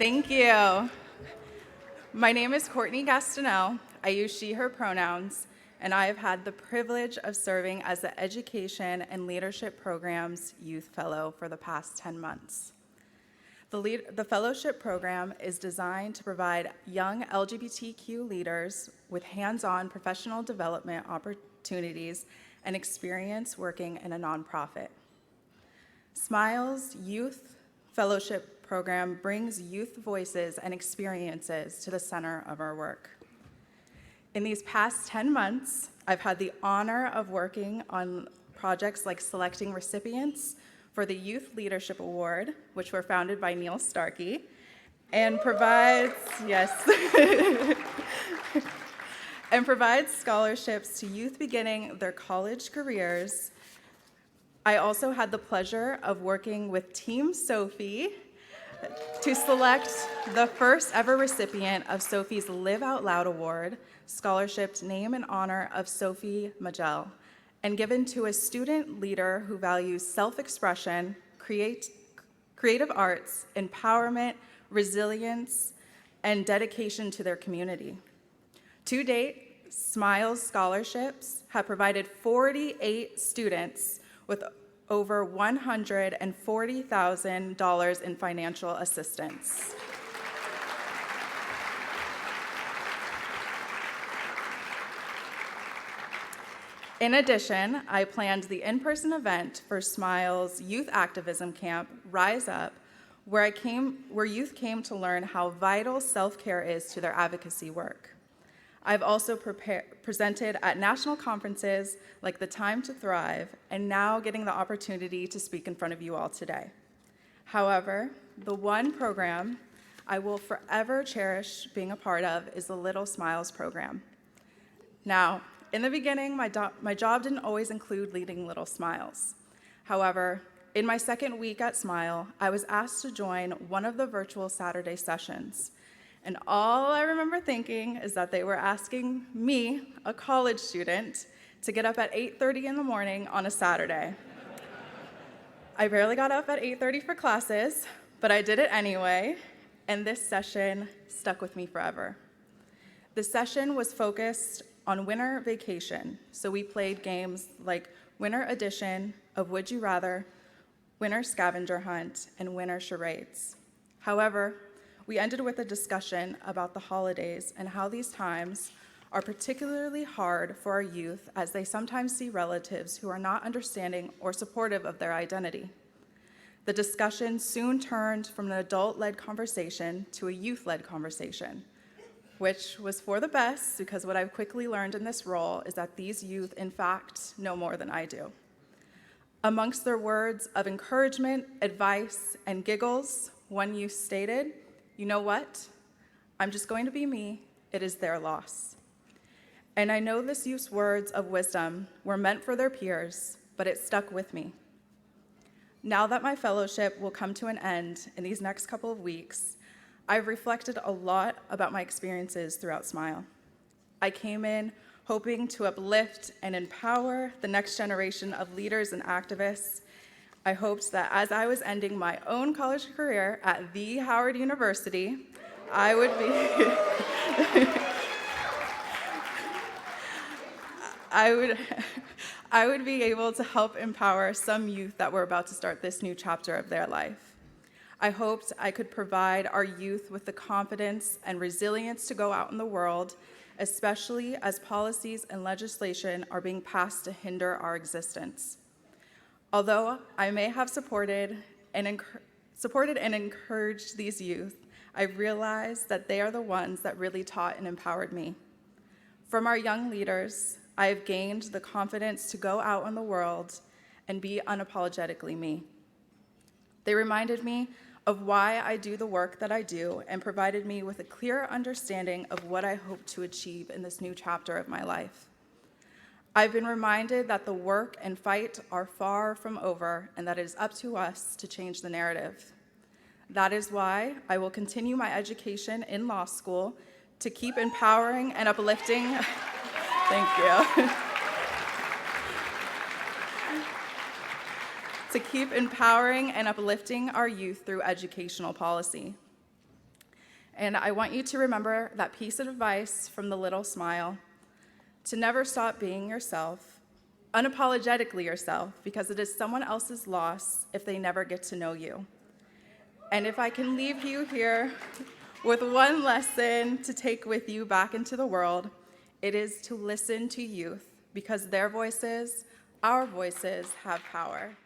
Thank you. My name is Kourtney Gastineau. I use she, her pronouns, and I have had the privilege of serving as the Education and Leadership Program's Youth Fellow for the past 10 months. The fellowship program is designed to provide young LGBTQ leaders with hands-on professional development opportunities and experience working in a nonprofit. SMYAL's Youth Fellowship Program brings youth voices and experiences to the center of our work. In these past 10 months, I've had the honor of working on projects like selecting recipients for the Youth Leadership Award, which were founded by Neil Starkey, and provides scholarships to youth beginning their college careers. I also had the pleasure of working with Team Sophie to select the first ever recipient of Sophie's Live Out Loud Award, scholarship named in honor of Sophie SMYAL, and given to a student leader who values self-expression, creative arts, empowerment, resilience, and dedication to their community. To date, SMYAL's scholarships have provided 48 students with over $140,000 in financial assistance. In addition, I planned the in-person event for SMYAL's youth activism camp, Rise Up, where youth came to learn how vital self-care is to their advocacy work. I've also presented at national conferences like the Time to Thrive, and now getting the opportunity to speak in front of you all today. However, the one program I will forever cherish being a part of is the Little SMYALs program. Now, in the beginning, my job didn't always include leading Little SMYALs. However, in my second week at SMYAL, I was asked to join one of the virtual Saturday sessions. And all I remember thinking is that they were asking me, a college student, to get up at 8:30 in the morning on a Saturday. I barely got up at 8:30 for classes, but I did it anyway, and this session stuck with me forever. The session was focused on winter vacation, so we played games like Winter Edition of Would You Rather, Winter Scavenger Hunt, and Winter Charades. However, we ended with a discussion about the holidays and how these times are particularly hard for our youth, as they sometimes see relatives who are not understanding or supportive of their identity. The discussion soon turned from an adult-led conversation to a youth-led conversation, which was for the best, because what I've quickly learned in this role is that these youth, in fact, know more than I do. Amongst their words of encouragement, advice, and giggles, one youth stated, "You know what? I'm just going to be me. It is their loss." And I know this youth's words of wisdom were meant for their peers, but it stuck with me. Now that my fellowship will come to an end in these next couple of weeks, I've reflected a lot about my experiences throughout SMYAL. I came in hoping to uplift and empower the next generation of leaders and activists. I hoped that as I was ending my own college career at the Howard University, I would be able to help empower some youth that were about to start this new chapter of their life. I hoped I could provide our youth with the confidence and resilience to go out in the world, especially as policies and legislation are being passed to hinder our existence. Although I may have supported and encouraged these youth, I realized that they are the ones that really taught and empowered me. From our young leaders, I have gained the confidence to go out in the world and be unapologetically me. They reminded me of why I do the work that I do and provided me with a clear understanding of what I hope to achieve in this new chapter of my life. I've been reminded that the work and fight are far from over and that it is up to us to change the narrative. That is why I will continue my education in law school to keep empowering and uplifting. Thank you. To keep empowering and uplifting our youth through educational policy. And I want you to remember that piece of advice from the Little SMYAL, to never stop being yourself, unapologetically yourself, because it is someone else's loss if they never get to know you. And if I can leave you here with one lesson to take with you back into the world, it is to listen to youth, because their voices, our voices, have power.